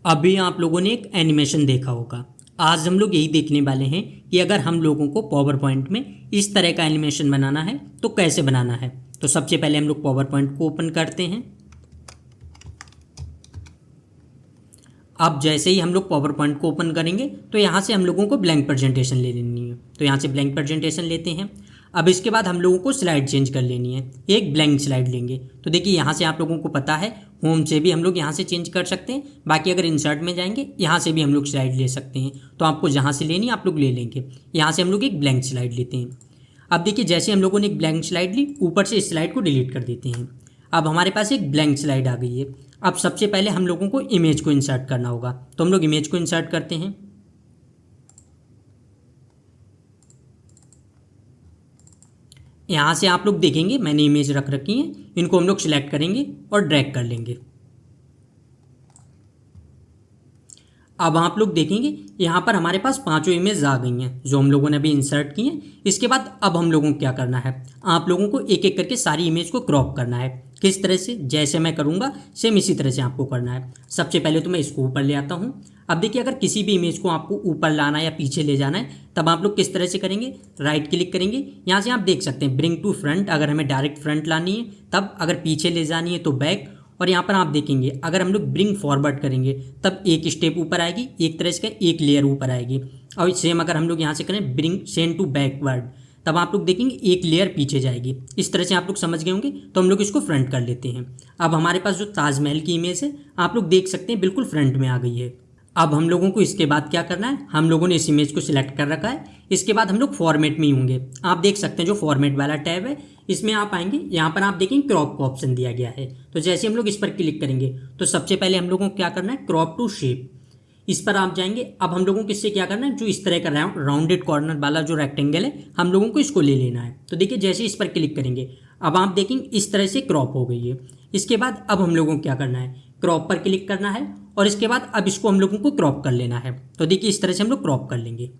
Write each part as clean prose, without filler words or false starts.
अभी आप लोगों ने एक एनिमेशन देखा होगा। आज हम लोग यही देखने वाले हैं कि अगर हम लोगों को पावर पॉइंट में इस तरह का एनिमेशन बनाना है तो कैसे बनाना है। तो सबसे पहले हम लोग पावर पॉइंट को ओपन करते हैं। अब जैसे ही हम लोग पावर पॉइंट को ओपन करेंगे तो यहाँ से हम लोगों को ब्लैंक प्रेजेंटेशन ले लेनी है। तो यहाँ से ब्लैंक प्रेजेंटेशन लेते हैं। अब इसके बाद हम लोगों को स्लाइड चेंज कर लेनी है, एक ब्लैंक स्लाइड लेंगे। तो देखिए यहाँ से आप लोगों को पता है होम से भी हम लोग यहाँ से चेंज कर सकते हैं। बाकी अगर इंसर्ट में जाएंगे यहाँ से भी हम लोग स्लाइड ले सकते हैं। तो आपको जहाँ से लेनी आप लोग ले लेंगे। यहाँ से हम लोग एक ब्लैंक स्लाइड लेते हैं। अब देखिए जैसे हम लोगों ने एक ब्लैंक स्लाइड ली, ऊपर से इस स्लाइड को डिलीट कर देते हैं। अब हमारे पास एक ब्लैंक स्लाइड आ गई है। अब सबसे पहले हम लोगों को इमेज को इंसर्ट करना होगा। तो हम लोग इमेज को इंसर्ट करते हैं। यहाँ से आप लोग देखेंगे मैंने इमेज रख रखी है, इनको हम लोग सिलेक्ट करेंगे और ड्रैग कर लेंगे। अब आप लोग देखेंगे यहाँ पर हमारे पास पांचों इमेज आ गई हैं जो हम लोगों ने अभी इंसर्ट की हैं। इसके बाद अब हम लोगों को क्या करना है, आप लोगों को एक एक करके सारी इमेज को क्रॉप करना है। किस तरह से, जैसे मैं करूँगा सेम इसी तरह से आपको करना है। सबसे पहले तो मैं इसको ऊपर ले आता हूँ। अब देखिए अगर किसी भी इमेज को आपको ऊपर लाना है या पीछे ले जाना है तब आप लोग किस तरह से करेंगे, राइट क्लिक करेंगे। यहाँ से आप देख सकते हैं ब्रिंग टू फ्रंट, अगर हमें डायरेक्ट फ्रंट लानी है तब, अगर पीछे ले जानी है तो बैक। और यहाँ पर आप देखेंगे अगर हम लोग ब्रिंग फॉरवर्ड करेंगे तब एक स्टेप ऊपर आएगी, एक तरह से एक लेयर ऊपर आएगी। और सेम अगर हम लोग यहाँ से करें ब्रिंग सेंड टू बैकवर्ड तब आप लोग देखेंगे एक लेयर पीछे जाएगी। इस तरह से आप लोग समझ गए होंगे। तो हम लोग इसको फ्रंट कर लेते हैं। अब हमारे पास जो ताजमहल की इमेज है आप लोग देख सकते हैं बिल्कुल फ्रंट में आ गई है। अब हम लोगों को इसके बाद क्या करना है, हम लोगों ने इस इमेज को सिलेक्ट कर रखा है। इसके बाद हम लोग फॉर्मेट में ही होंगे। आप देख सकते हैं जो फॉर्मेट वाला टैब है इसमें आप आएंगे, यहाँ पर आप देखेंगे क्रॉप का ऑप्शन दिया गया है। तो जैसे हम लोग इस पर क्लिक करेंगे तो सबसे पहले हम लोगों को क्या करना है, क्रॉप टू शेप, इस पर आप जाएंगे। अब हम लोगों को इससे क्या करना है, जो इस तरह का राउंडेड कॉर्नर वाला जो रेक्टेंगल है हम लोगों को इसको ले लेना है। तो देखिए जैसे इस पर क्लिक करेंगे अब आप देखेंगे इस तरह से क्रॉप हो गई है। इसके बाद अब हम लोगों को क्या करना है, क्रॉप पर क्लिक करना है और इसके बाद अब इसको हम लोगों को क्रॉप कर लेना है। तो देखिए इस तरह से हम लोग क्रॉप कर लेंगे।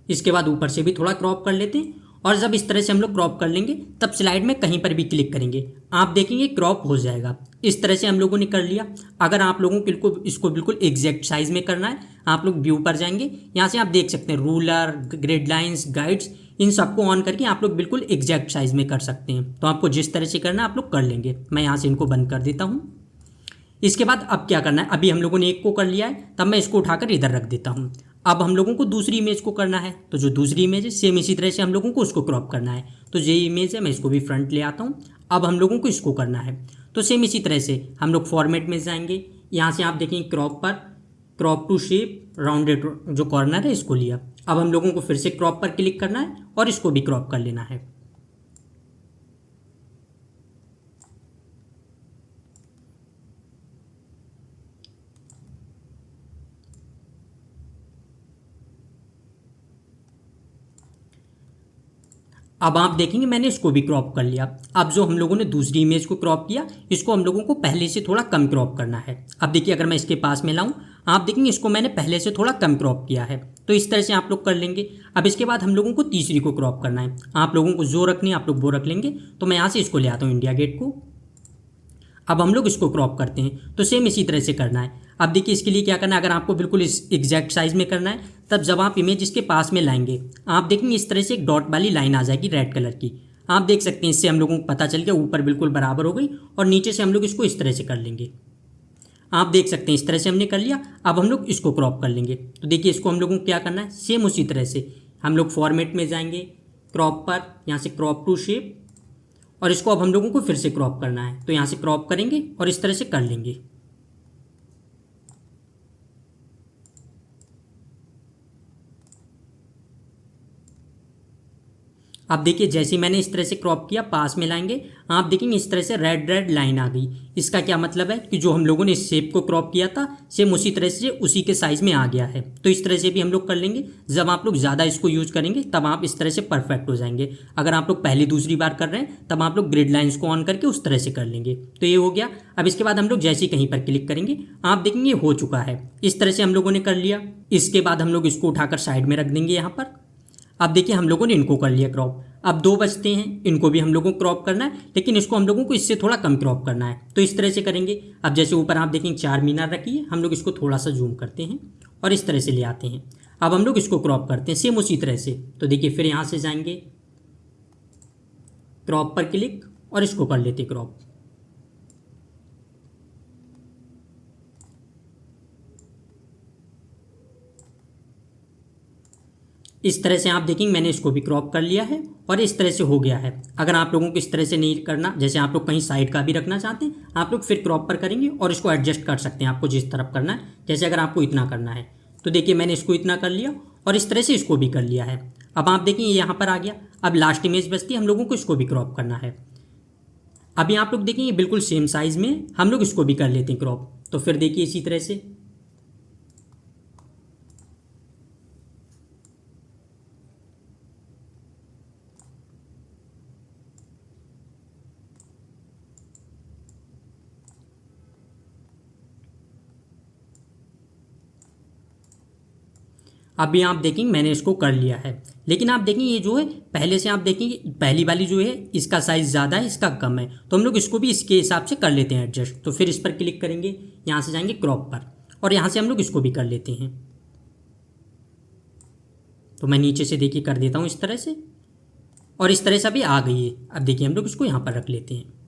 इसके बाद ऊपर से भी थोड़ा क्रॉप कर लेते हैं। और जब इस तरह से हम लोग क्रॉप कर लेंगे तब स्लाइड में कहीं पर भी क्लिक करेंगे आप देखेंगे क्रॉप हो जाएगा। इस तरह से हम लोगों ने कर लिया। अगर आप लोगों को इसको बिल्कुल एग्जैक्ट साइज में करना है आप लोग व्यू पर जाएंगे। यहाँ से आप देख सकते हैं रूलर, ग्रिड लाइन्स, गाइड्स, इन सबको ऑन करके आप लोग बिल्कुल एग्जैक्ट साइज में कर सकते हैं। तो आपको जिस तरह से करना है आप लोग कर लेंगे। मैं यहाँ से इनको बंद कर देता हूँ। इसके बाद अब क्या करना है, अभी हम लोगों ने एक को कर लिया है तब मैं इसको उठाकर इधर रख देता हूँ। अब हम लोगों को दूसरी इमेज को करना है। तो जो दूसरी इमेज है सेम इसी तरह से हम लोगों को उसको क्रॉप करना है। तो ये इमेज है, मैं इसको भी फ्रंट ले आता हूँ। अब हम लोगों को इसको करना है। तो सेम इसी तरह से हम लोग फॉर्मेट में जाएंगे। यहाँ से आप देखेंगे क्रॉप पर, क्रॉप टू शेप, राउंडेड जो कॉर्नर है इसको लिया। अब हम लोगों को फिर से क्रॉप पर क्लिक करना है और इसको भी क्रॉप कर लेना है। अब आप देखेंगे मैंने इसको भी क्रॉप कर लिया। अब जो हम लोगों ने दूसरी इमेज को क्रॉप किया इसको हम लोगों को पहले से थोड़ा कम क्रॉप करना है। अब देखिए अगर मैं इसके पास में लाऊं आप देखेंगे इसको मैंने पहले से थोड़ा कम क्रॉप किया है। तो इस तरह से आप लोग कर लेंगे। अब इसके बाद हम लोगों को तीसरी को क्रॉप करना है। आप लोगों को जो रखनी है आप लोग वो रख लेंगे। तो मैं यहाँ से इसको ले आता हूँ, इंडिया गेट को। अब हम लोग इसको क्रॉप करते हैं। तो सेम इसी तरह से करना है। अब देखिए इसके लिए क्या करना है, अगर आपको बिल्कुल इस एग्जैक्ट साइज में करना है तब जब आप इमेज इसके पास में लाएंगे आप देखेंगे इस तरह से एक डॉट वाली लाइन आ जाएगी रेड कलर की। आप देख सकते हैं इससे हम लोगों को पता चल गया ऊपर बिल्कुल बराबर हो गई और नीचे से हम लोग इसको इस तरह से कर लेंगे। आप देख सकते हैं इस तरह से हमने कर लिया। अब हम लोग इसको क्रॉप कर लेंगे। तो देखिए इसको हम लोगों को क्या करना है, सेम उसी तरह से हम लोग फॉर्मेट में जाएंगे, क्रॉप पर, यहाँ से क्रॉप टू शेप, और इसको अब हम लोगों को फिर से क्रॉप करना है। तो यहाँ से क्रॉप करेंगे और इस तरह से कर लेंगे। अब देखिए जैसे मैंने इस तरह से क्रॉप किया पास में लाएंगे आप देखेंगे इस तरह से रेड रेड लाइन आ गई। इसका क्या मतलब है कि जो हम लोगों ने इस शेप को क्रॉप किया था सेम उसी तरह से उसी के साइज में आ गया है। तो इस तरह से भी हम लोग कर लेंगे। जब आप लोग ज़्यादा इसको यूज करेंगे तब आप इस तरह से परफेक्ट हो जाएंगे। अगर आप लोग पहली दूसरी बार कर रहे हैं तब आप लोग ग्रिड लाइन्स को ऑन करके उस तरह से कर लेंगे। तो ये हो गया। अब इसके बाद हम लोग जैसे ही कहीं पर क्लिक करेंगे आप देखेंगे हो चुका है। इस तरह से हम लोगों ने कर लिया। इसके बाद हम लोग इसको उठाकर साइड में रख देंगे यहाँ पर। अब देखिए हम लोगों ने इनको कर लिया क्रॉप। अब 2 बचते हैं, इनको भी हम लोगों को क्रॉप करना है, लेकिन इसको हम लोगों को इससे थोड़ा कम क्रॉप करना है। तो इस तरह से करेंगे। अब जैसे ऊपर आप देखेंगे 4 मीनार रखी है, हम लोग इसको थोड़ा सा जूम करते हैं और इस तरह से ले आते हैं। अब हम लोग इसको क्रॉप करते हैं सेम उसी तरह से। तो देखिए फिर यहाँ से जाएंगे, क्रॉप पर क्लिक और इसको कर लेते क्रॉप। इस तरह से आप देखेंगे मैंने इसको भी क्रॉप कर लिया है और इस तरह से हो गया है। अगर आप लोगों को इस तरह से नहीं करना, जैसे आप लोग कहीं साइड का भी रखना चाहते हैं, आप लोग फिर क्रॉप पर करेंगे और इसको एडजस्ट कर सकते हैं आपको जिस तरफ करना है। जैसे अगर आपको इतना करना है तो देखिए मैंने इसको इतना कर लिया और इस तरह से इसको भी कर लिया है। अब आप देखिए यहाँ पर आ गया। अब लास्ट इमेज बचती है, हम लोगों को इसको भी क्रॉप करना है। अभी आप लोग देखेंगे बिल्कुल सेम साइज़ में हम लोग इसको भी कर लेते हैं क्रॉप। तो फिर देखिए इसी तरह से अभी आप देखेंगे मैंने इसको कर लिया है। लेकिन आप देखेंगे ये जो है पहले से आप देखेंगे पहली वाली जो है इसका साइज़ ज़्यादा है, इसका कम है, तो हम लोग इसको भी इसके हिसाब से कर लेते हैं एडजस्ट। तो फिर इस पर क्लिक करेंगे, यहाँ से जाएंगे क्रॉप पर और यहाँ से हम लोग इसको भी कर लेते हैं। तो मैं नीचे से देखिए कर देता हूँ इस तरह से और इस तरह से अभी आ गई है। अब देखिए हम लोग इसको यहाँ पर रख लेते हैं।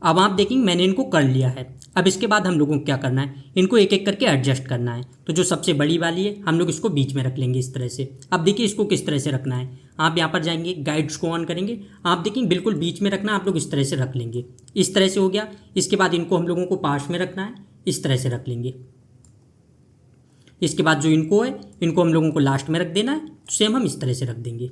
अब आप देखेंगे मैंने इनको कर लिया है। अब इसके बाद हम लोगों को क्या करना है, इनको एक एक करके एडजस्ट करना है। तो जो सबसे बड़ी वाली है हम लोग इसको बीच में रख लेंगे इस तरह से। अब देखिए इसको किस तरह से रखना है, आप यहाँ पर जाएंगे गाइड्स को ऑन करेंगे, आप देखेंगे बिल्कुल बीच में रखना, आप लोग इस तरह से रख लेंगे। इस तरह से हो गया। इसके बाद इनको हम लोगों को पास में रखना है, इस तरह से रख लेंगे। इसके बाद जो इनको है इनको हम लोगों को लास्ट में रख देना है, सेम हम इस तरह से रख देंगे।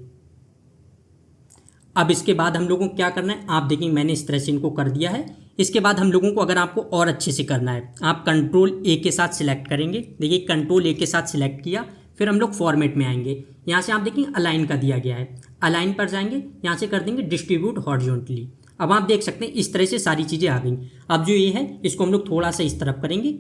अब इसके बाद हम लोगों को क्या करना है, आप देखेंगे मैंने इस तरह से इनको कर दिया है। इसके बाद हम लोगों को अगर आपको और अच्छे से करना है, आप कंट्रोल ए के साथ सिलेक्ट करेंगे। देखिए कंट्रोल ए के साथ सिलेक्ट किया, फिर हम लोग फॉर्मेट में आएंगे। यहाँ से आप देखेंगे अलाइन का दिया गया है, अलाइन पर जाएंगे, यहाँ से कर देंगे डिस्ट्रीब्यूट हॉरिजॉन्टली। अब आप देख सकते हैं इस तरह से सारी चीज़ें आ गई। अब जो ये है इसको हम लोग थोड़ा सा इस तरफ करेंगे,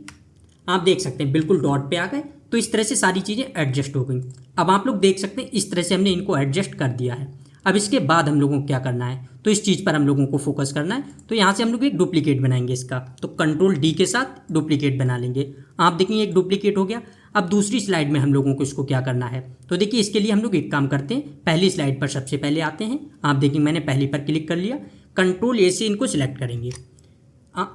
आप देख सकते हैं बिल्कुल डॉट पे आ गए। तो इस तरह से सारी चीज़ें एडजस्ट हो गई। अब आप लोग देख सकते हैं इस तरह से हमने इनको एडजस्ट कर दिया है। अब इसके बाद हम लोगों को क्या करना है, तो इस चीज़ पर हम लोगों को फोकस करना है। तो यहाँ से हम लोग एक डुप्लीकेट बनाएंगे इसका, तो कंट्रोल डी के साथ डुप्लीकेट बना लेंगे। आप देखेंगे एक डुप्लीकेट हो गया। अब दूसरी स्लाइड में हम लोगों को इसको क्या करना है, तो देखिए इसके लिए हम लोग एक काम करते हैं, पहली स्लाइड पर सबसे पहले आते हैं। आप देखिए मैंने पहली पर क्लिक कर लिया, कंट्रोल ए से इनको सिलेक्ट करेंगे।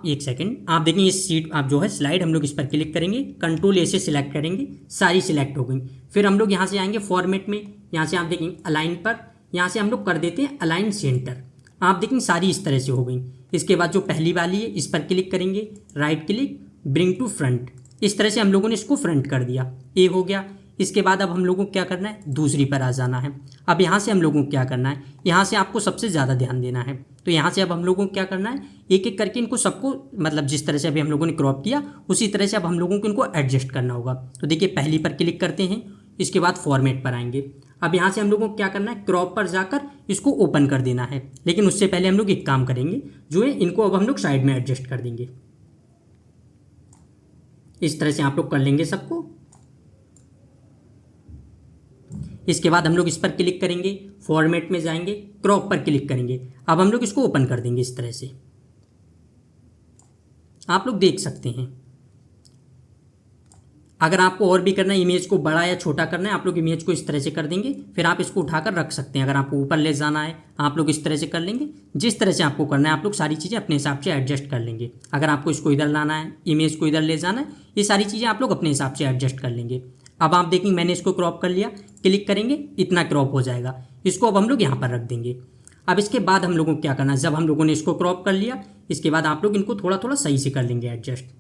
एक सेकंड, आप देखेंगे इस सीट आप जो है स्लाइड हम लोग इस पर क्लिक करेंगे, कंट्रोल ए से सिलेक्ट करेंगे, सारी सिलेक्ट हो गई। फिर हम लोग यहाँ से आएंगे फॉर्मेट में, यहाँ से आप देखेंगे अलाइन पर, यहाँ से हम लोग कर देते हैं अलाइन सेंटर। आप देखेंगे सारी इस तरह से हो गई। इसके बाद जो पहली वाली है इस पर क्लिक करेंगे, right click, bring to front. इस तरह से हम लोगों ने इसको फ्रंट कर दिया, ए हो गया। इसके बाद अब हम लोगों को क्या करना है, दूसरी पर आ जाना है। अब यहाँ से हम लोगों को क्या करना है, यहाँ से आपको सबसे ज़्यादा ध्यान देना है। तो यहाँ से अब हम लोगों को क्या करना है, एक एक करके इनको सबको, मतलब जिस तरह से अभी हम लोगों ने क्रॉप किया उसी तरह से अब हम लोगों को इनको एडजस्ट करना होगा। तो देखिए पहली पर क्लिक करते हैं, इसके बाद फॉर्मेट पर आएंगे। अब यहाँ से हम लोगों को क्या करना है, क्रॉप पर जाकर इसको ओपन कर देना है। लेकिन उससे पहले हम लोग एक काम करेंगे, जो है इनको अब हम लोग साइड में एडजस्ट कर देंगे। इस तरह से आप लोग कर लेंगे सबको। इसके बाद हम लोग इस पर क्लिक करेंगे, फॉर्मेट में जाएंगे, क्रॉप पर क्लिक करेंगे। अब हम लोग इसको ओपन कर देंगे इस तरह से, आप लोग देख सकते हैं। अगर आपको और भी करना है, इमेज को बड़ा या छोटा करना है, आप लोग इमेज को इस तरह से कर देंगे, फिर आप इसको उठाकर रख सकते हैं। अगर आपको ऊपर ले जाना है आप लोग इस तरह से कर लेंगे। जिस तरह से आपको करना है आप लोग सारी चीज़ें अपने हिसाब से एडजस्ट कर लेंगे। अगर आपको इसको इधर लाना है, इमेज को इधर ले जाना है, ये सारी चीज़ें आप लोग अपने हिसाब से एडजस्ट कर लेंगे। अब आप देखेंगे मैंने इसको क्रॉप कर लिया, क्लिक करेंगे, इतना क्रॉप हो जाएगा। इसको अब हम लोग यहाँ पर रख देंगे। अब इसके बाद हम लोगों को क्या करना है, जब हम लोगों ने इसको क्रॉप कर लिया, इसके बाद आप लोग इनको थोड़ा थोड़ा सही से कर लेंगे एडजस्ट।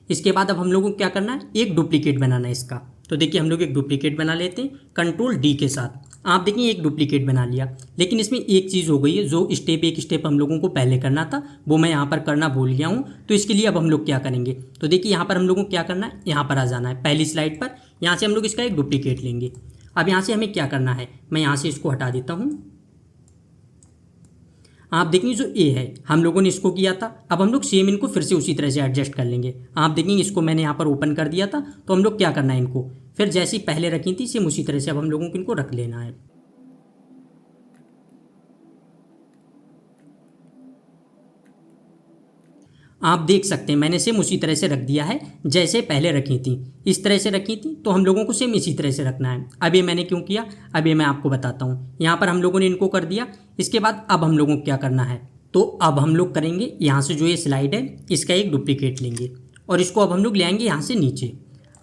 इसके बाद अब हम लोगों को क्या करना है, एक डुप्लीकेट बनाना है इसका। तो देखिए हम लोग एक डुप्लीकेट बना लेते हैं कंट्रोल डी के साथ। आप देखिए एक डुप्लीकेट बना लिया, लेकिन इसमें एक चीज़ हो गई है, जो एक स्टेप हम लोगों को पहले करना था वो मैं यहाँ पर करना भूल गया हूँ। तो इसके लिए अब हम लोग क्या करेंगे, तो देखिए यहाँ पर हम लोगों को क्या करना है, यहाँ पर आ जाना है पहली स्लाइड पर। यहाँ से हम लोग इसका एक डुप्लीकेट लेंगे। अब यहाँ से हमें क्या करना है, मैं यहाँ से इसको हटा देता हूँ। आप देखेंगे जो ए है हम लोगों ने इसको किया था, अब हम लोग सेम इनको फिर से उसी तरह से एडजस्ट कर लेंगे। आप देखेंगे इसको मैंने यहाँ पर ओपन कर दिया था, तो हम लोग क्या करना है, इनको फिर जैसी पहले रखी थी सेम उसी तरह से अब हम लोगों को इनको रख लेना है। आप देख सकते हैं मैंने सेम उसी तरह से रख दिया है जैसे पहले रखी थी। इस तरह से रखी थी तो हम लोगों को सेम इसी तरह से रखना है। अब ये मैंने क्यों किया, अब ये मैं आपको बताता हूँ। यहाँ पर हम लोगों ने इनको कर दिया। इसके बाद अब हम लोगों को क्या करना है, तो अब हम लोग करेंगे यहाँ से जो ये स्लाइड है इसका एक डुप्लीकेट लेंगे और इसको अब हम लोग ले आएंगे यहाँ से नीचे।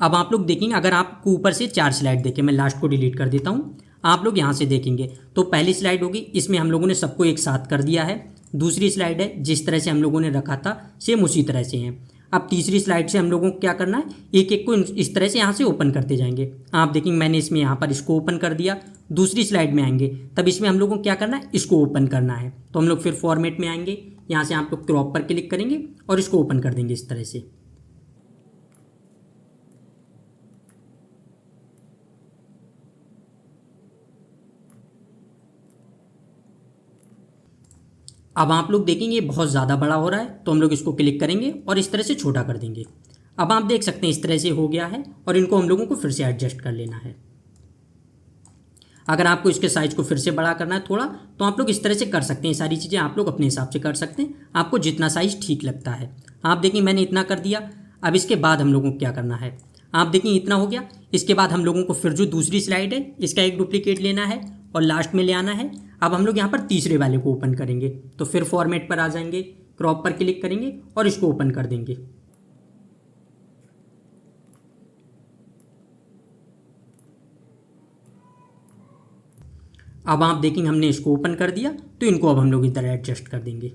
अब आप लोग देखेंगे, अगर आपको ऊपर से 4 स्लाइड देखें, मैं लास्ट को डिलीट कर देता हूँ। आप लोग यहाँ से देखेंगे तो पहली स्लाइड होगी, इसमें हम लोगों ने सबको एक साथ कर दिया है। दूसरी स्लाइड है जिस तरह से हम लोगों ने रखा था सेम उसी तरह से है। अब तीसरी स्लाइड से हम लोगों को क्या करना है, एक एक को इस तरह से यहाँ से ओपन करते जाएंगे। आप देखेंगे मैंने इसमें यहाँ पर इसको ओपन कर दिया। दूसरी स्लाइड में आएंगे तब इसमें हम लोगों को क्या करना है, इसको ओपन करना है। तो हम लोग फिर फॉर्मेट में आएंगे, यहाँ से आप लोग क्रॉप पर क्लिक करेंगे और इसको ओपन कर देंगे इस तरह से। अब आप लोग देखेंगे बहुत ज़्यादा बड़ा हो रहा है तो हम लोग इसको क्लिक करेंगे और इस तरह से छोटा कर देंगे। अब आप देख सकते हैं इस तरह से हो गया है और इनको हम लोगों को फिर से एडजस्ट कर लेना है। अगर आपको इसके साइज़ को फिर से बड़ा करना है थोड़ा तो आप लोग इस तरह से कर सकते हैं। सारी चीज़ें आप लोग अपने हिसाब से कर सकते हैं, आपको जितना साइज़ ठीक लगता है। आप देखें मैंने इतना कर दिया। अब इसके बाद हम लोगों को क्या करना है, आप देखें इतना हो गया। इसके बाद हम लोगों को फिर जो दूसरी स्लाइड है इसका एक डुप्लीकेट लेना है और लास्ट में ले आना है। अब हम लोग यहाँ पर तीसरे वाले को ओपन करेंगे तो फिर फॉर्मेट पर आ जाएंगे, क्रॉप पर क्लिक करेंगे और इसको ओपन कर देंगे। अब आप देखेंगे हमने इसको ओपन कर दिया तो इनको अब हम लोग इधर एडजस्ट कर देंगे।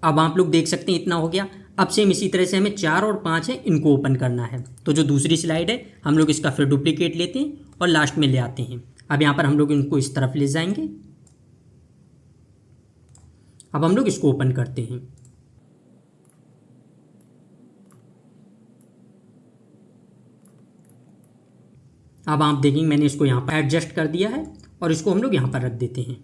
अब आप लोग देख सकते हैं इतना हो गया। अब सेम इसी तरह से हमें 4 और 5 है इनको ओपन करना है। तो जो दूसरी स्लाइड है हम लोग इसका फिर डुप्लीकेट लेते हैं और लास्ट में ले आते हैं। अब यहाँ पर हम लोग इनको इस तरफ ले जाएंगे। अब हम लोग इसको ओपन करते हैं। अब आप देखेंगे मैंने इसको यहाँ पर एडजस्ट कर दिया है और इसको हम लोग यहाँ पर रख देते हैं।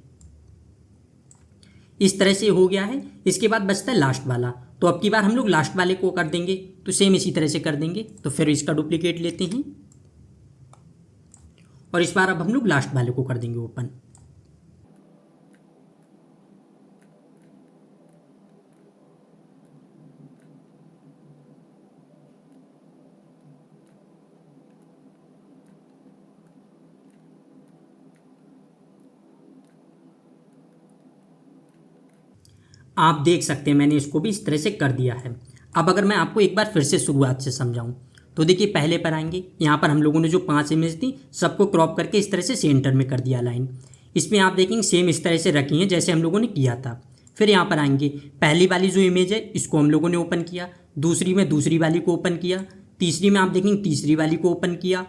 इस तरह से हो गया है। इसके बाद बचता है लास्ट वाला, तो अब की बार हम लोग लास्ट वाले को कर देंगे तो सेम इसी तरह से कर देंगे। तो फिर इसका डुप्लीकेट लेते हैं और इस बार अब हम लोग लास्ट वाले को कर देंगे ओपन। आप देख सकते हैं मैंने इसको भी इस तरह से कर दिया है। अब अगर मैं आपको एक बार फिर से शुरुआत से समझाऊं तो देखिए पहले पर आएंगे, यहाँ पर हम लोगों ने जो 5 इमेज थी सबको क्रॉप करके इस तरह से सेंटर में कर दिया लाइन। इसमें आप देखेंगे सेम इस तरह से रखी है जैसे हम लोगों ने किया था। फिर यहाँ पर आएंगे, पहली वाली जो इमेज है इसको हम लोगों ने ओपन किया, दूसरी में दूसरी वाली को ओपन किया, तीसरी में आप देखेंगे तीसरी वाली को ओपन किया,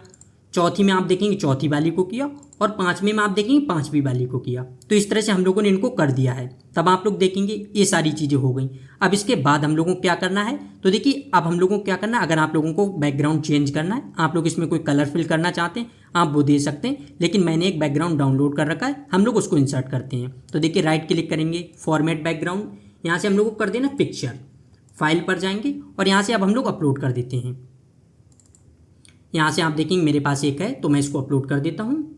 चौथी में आप देखेंगे चौथी वाली को किया और पांचवीं में आप देखेंगे पांचवीं वाली को किया। तो इस तरह से हम लोगों ने इनको कर दिया है। तब आप लोग देखेंगे ये सारी चीज़ें हो गई। अब इसके बाद हम लोगों को क्या करना है, तो देखिए अब हम लोगों को क्या करना है, अगर आप लोगों को बैकग्राउंड चेंज करना है, आप लोग इसमें कोई कलर फिल करना चाहते हैं आप वो दे सकते हैं, लेकिन मैंने एक बैकग्राउंड डाउनलोड कर रखा है, हम लोग उसको इंसर्ट करते हैं। तो देखिए राइट क्लिक करेंगे, फॉर्मेट बैकग्राउंड, यहाँ से हम लोग को कर देना पिक्चर, फाइल पर जाएंगे और यहाँ से अब हम लोग अपलोड कर देते हैं। यहाँ से आप देखेंगे मेरे पास एक है तो मैं इसको अपलोड कर देता हूँ।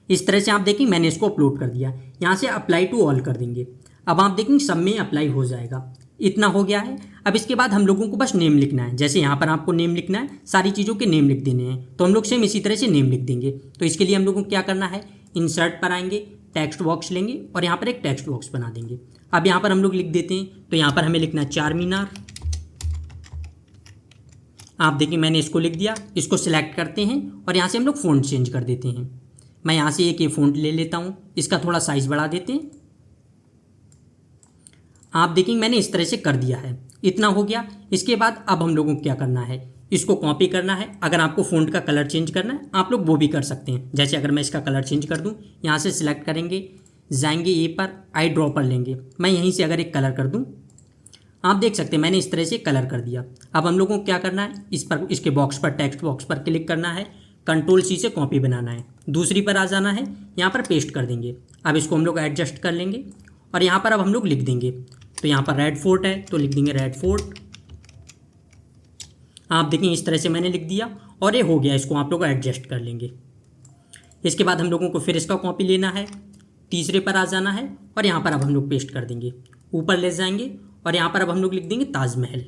इस तरह से आप देखेंगे मैंने इसको अपलोड कर दिया। यहाँ से अप्लाई टू ऑल कर देंगे। अब आप देखेंगे सब में अप्लाई हो जाएगा। इतना हो गया है। अब इसके बाद हम लोगों को बस नेम लिखना है। जैसे यहाँ पर आपको नेम लिखना है, सारी चीज़ों के नेम लिख देने हैं, तो हम लोग सेम इसी तरह से नेम लिख देंगे। तो इसके लिए हम लोगों को क्या करना है, इंसर्ट पर आएंगे, टेक्स्ट बॉक्स लेंगे और यहाँ पर एक टेक्स्ट बॉक्स बना देंगे। अब यहाँ पर हम लोग लिख देते हैं, तो यहाँ पर हमें लिखना है चार मीनार। आप देखिए मैंने इसको लिख दिया। इसको सिलेक्ट करते हैं और यहाँ से हम लोग फ़ॉन्ट चेंज कर देते हैं। मैं यहाँ से एक ये फ़ॉन्ट ले लेता हूँ, इसका थोड़ा साइज़ बढ़ा देते हैं। आप देखेंगे मैंने इस तरह से कर दिया है। इतना हो गया। इसके बाद अब हम लोगों को क्या करना है, इसको कॉपी करना है। अगर आपको फ़ॉन्ट का कलर चेंज करना है आप लोग वो भी कर सकते हैं। जैसे अगर मैं इसका कलर चेंज कर दूँ, यहाँ से सिलेक्ट करेंगे, जाएंगे ए पर, आई ड्रॉ पर लेंगे। मैं यहीं से अगर एक कलर कर दूँ, आप देख सकते हैं मैंने इस तरह से कलर कर दिया। अब हम लोगों को क्या करना है, इस पर, इसके बॉक्स पर, टेक्स्ट बॉक्स पर क्लिक करना है, कंट्रोल सी से कॉपी बनाना है, दूसरी पर आ जाना है, यहाँ पर पेस्ट कर देंगे। अब इसको हम लोग एडजस्ट कर लेंगे और यहाँ पर अब हम लोग लिख देंगे। तो यहाँ पर रेड फोर्ट है तो लिख देंगे रेड फोर्ट। आप देखें इस तरह से मैंने लिख दिया और ये हो गया, इसको आप लोग एडजस्ट कर लेंगे। इसके बाद हम लोगों को फिर इसका कॉपी लेना है, तीसरे पर आ जाना है और यहाँ पर अब हम लोग पेस्ट कर देंगे, ऊपर ले जाएंगे और यहाँ पर अब हम लोग लिख देंगे ताजमहल।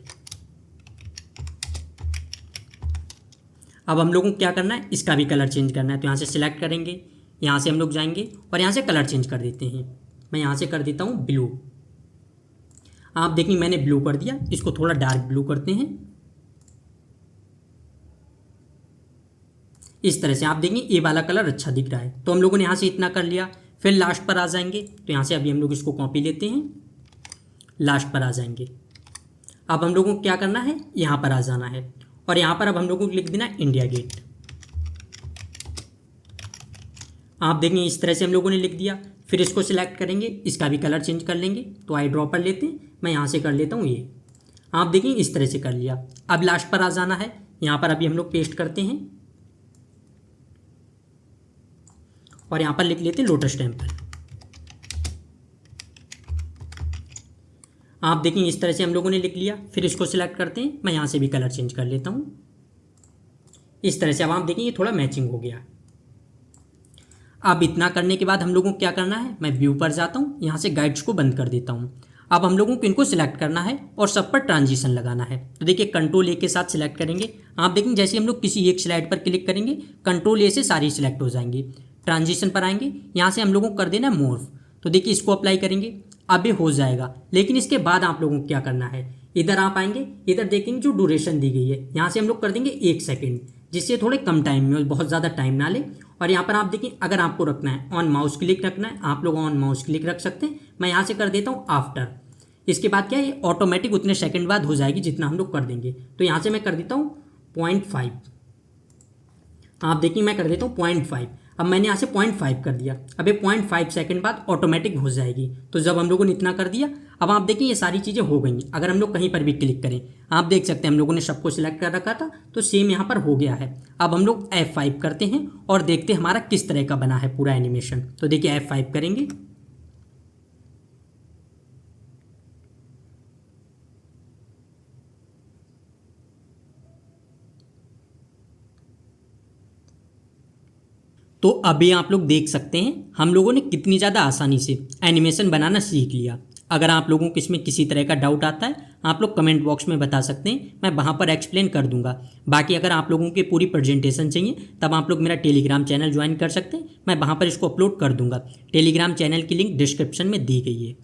अब हम लोगों को क्या करना है, इसका भी कलर चेंज करना है। तो यहाँ से सिलेक्ट करेंगे, यहाँ से हम लोग जाएंगे और यहाँ से कलर चेंज कर देते हैं। मैं यहाँ से कर देता हूँ ब्लू। आप देखिए मैंने ब्लू कर दिया, इसको थोड़ा डार्क ब्लू करते हैं। इस तरह से आप देखेंगे ये वाला कलर अच्छा दिख रहा है। तो हम लोगों ने यहाँ से इतना कर लिया। फिर लास्ट पर आ जाएंगे, तो यहाँ से अभी हम लोग इसको कॉपी लेते हैं, लास्ट पर आ जाएंगे। अब हम लोगों को क्या करना है, यहाँ पर आ जाना है और यहाँ पर अब हम लोगों को लिख देना इंडिया गेट। आप देखेंगे इस तरह से हम लोगों ने लिख दिया। फिर इसको सिलेक्ट करेंगे, इसका भी कलर चेंज कर लेंगे। तो आई ड्रॉ पर लेते हैं, मैं यहाँ से कर लेता हूँ ये। आप देखिए इस तरह से कर लिया। अब लास्ट पर आ जाना है, यहाँ पर अभी हम लोग पेस्ट करते हैं और यहाँ पर लिख लेते हैं लोटस टेम्पल। आप देखेंगे इस तरह से हम लोगों ने लिख लिया। फिर इसको सिलेक्ट करते हैं, मैं यहाँ से भी कलर चेंज कर लेता हूँ इस तरह से। अब आप देखेंगे थोड़ा मैचिंग हो गया। अब इतना करने के बाद हम लोगों को क्या करना है, मैं व्यू पर जाता हूँ, यहाँ से गाइड्स को बंद कर देता हूँ। अब हम लोगों को इनको सिलेक्ट करना है और सब पर ट्रांजिशन लगाना है। तो देखिए कंट्रोल ए के साथ सिलेक्ट करेंगे। आप देखेंगे जैसे हम लोग किसी एक स्लाइड पर क्लिक करेंगे, कंट्रोल ए से सारी सिलेक्ट हो जाएंगी। ट्रांजिशन पर आएंगे, यहाँ से हम लोगों को कर देना मोर्फ। तो देखिए इसको अप्लाई करेंगे, अब ये हो जाएगा। लेकिन इसके बाद आप लोगों को क्या करना है, इधर आप आएंगे, इधर देखेंगे जो ड्यूरेशन दी गई है, यहाँ से हम लोग कर देंगे 1 सेकेंड, जिससे थोड़े कम टाइम में, बहुत ज़्यादा टाइम ना ले। और यहाँ पर आप देखिए अगर आपको रखना है ऑन माउस क्लिक रखना है, आप लोग ऑन माउस क्लिक रख सकते हैं। मैं यहाँ से कर देता हूँ आफ्टर। इसके बाद क्या है, ये ऑटोमेटिक उतने सेकंड बाद हो जाएगी जितना हम लोग कर देंगे। तो यहाँ से मैं कर देता हूँ 0.5। आप देखिए मैं कर देता हूँ 0.5। अब मैंने यहाँ से 0.5 कर दिया। अब ये 0.5 सेकंड बाद ऑटोमेटिक हो जाएगी। तो जब हम लोगों ने इतना कर दिया, अब आप देखिए ये सारी चीज़ें हो गई। अगर हम लोग कहीं पर भी क्लिक करें, आप देख सकते हैं हम लोगों ने सबको सिलेक्ट कर रखा था, तो सेम यहाँ पर हो गया है। अब हम लोग F5 करते हैं और देखते हैं हमारा किस तरह का बना है पूरा एनिमेशन। तो देखिए F5 करेंगे, तो अभी आप लोग देख सकते हैं हम लोगों ने कितनी ज़्यादा आसानी से एनिमेशन बनाना सीख लिया। अगर आप लोगों को इसमें किसी तरह का डाउट आता है, आप लोग कमेंट बॉक्स में बता सकते हैं, मैं वहाँ पर एक्सप्लेन कर दूंगा। बाकी अगर आप लोगों की पूरी प्रेजेंटेशन चाहिए, तब आप लोग मेरा टेलीग्राम चैनल ज्वाइन कर सकते हैं, मैं वहाँ पर इसको अपलोड कर दूंगा। टेलीग्राम चैनल की लिंक डिस्क्रिप्शन में दी गई है।